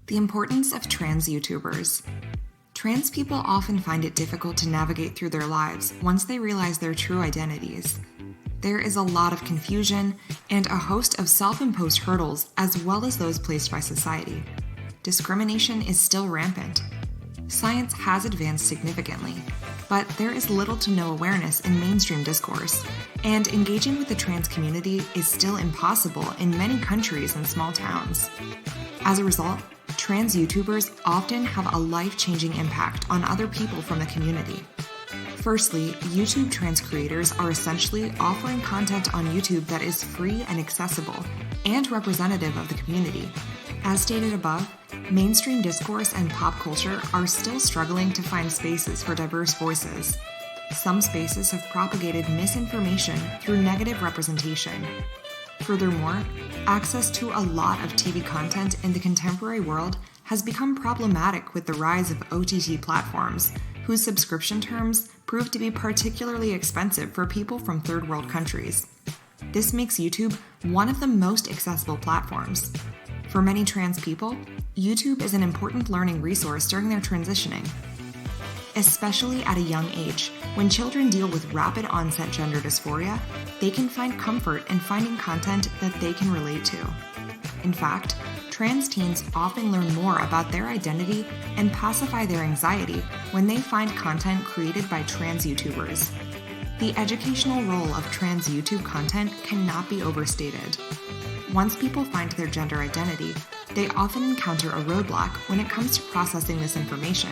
The importance of trans YouTubers. Trans people often find it difficult to navigate through their lives once they realize their true identities. There is a lot of confusion and a host of self-imposed hurdles as well as those placed by society. Discrimination is still rampant. Science has advanced significantly, but there is little to no awareness in mainstream discourse, and engaging with the trans community is still impossible in many countries and small towns. As a result, trans YouTubers often have a life-changing impact on other people from the community. Firstly, YouTube trans creators are essentially offering content on YouTube that is free and accessible, and representative of the community. As stated above, mainstream discourse and pop culture are still struggling to find spaces for diverse voices. Some spaces have propagated misinformation through negative representation. Furthermore, access to a lot of TV content in the contemporary world has become problematic with the rise of OTT platforms, whose subscription terms prove to be particularly expensive for people from third world countries. This makes YouTube one of the most accessible platforms. For many trans people, YouTube is an important learning resource during their transitioning. Especially at a young age, when children deal with rapid onset gender dysphoria, they can find comfort in finding content that they can relate to. In fact, trans teens often learn more about their identity and pacify their anxiety when they find content created by trans YouTubers. The educational role of trans YouTube content cannot be overstated. Once people find their gender identity, they often encounter a roadblock when it comes to processing this information.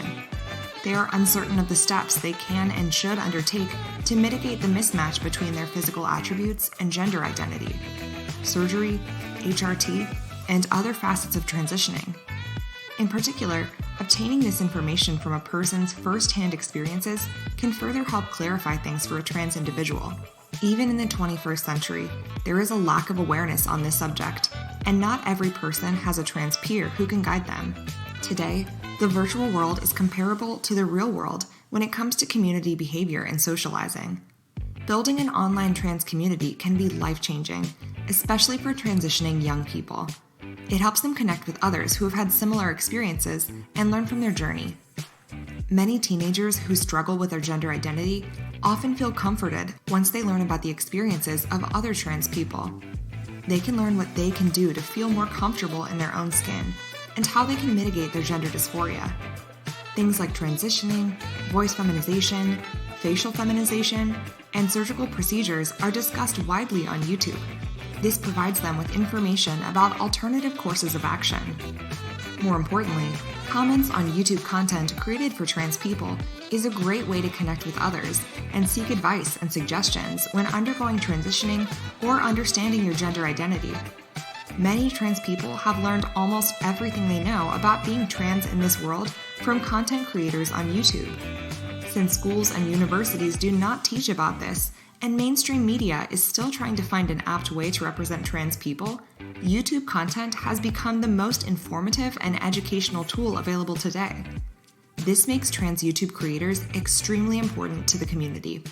They are uncertain of the steps they can and should undertake to mitigate the mismatch between their physical attributes and gender identity. Surgery, HRT, and other facets of transitioning. In particular, obtaining this information from a person's first-hand experiences can further help clarify things for a trans individual. Even in the 21st century, there is a lack of awareness on this subject, and not every person has a trans peer who can guide them. Today, the virtual world is comparable to the real world when it comes to community behavior and socializing. Building an online trans community can be life-changing, especially for transitioning young people. It helps them connect with others who have had similar experiences and learn from their journey. Many teenagers who struggle with their gender identity often feel comforted once they learn about the experiences of other trans people. They can learn what they can do to feel more comfortable in their own skin and how they can mitigate their gender dysphoria. Things like transitioning, voice feminization, facial feminization, and surgical procedures are discussed widely on YouTube. This provides them with information about alternative courses of action. More importantly, comments on YouTube content created for trans people is a great way to connect with others and seek advice and suggestions when undergoing transitioning or understanding your gender identity. Many trans people have learned almost everything they know about being trans in this world from content creators on YouTube. Since schools and universities do not teach about this, and mainstream media is still trying to find an apt way to represent trans people, YouTube content has become the most informative and educational tool available today. This makes trans YouTube creators extremely important to the community.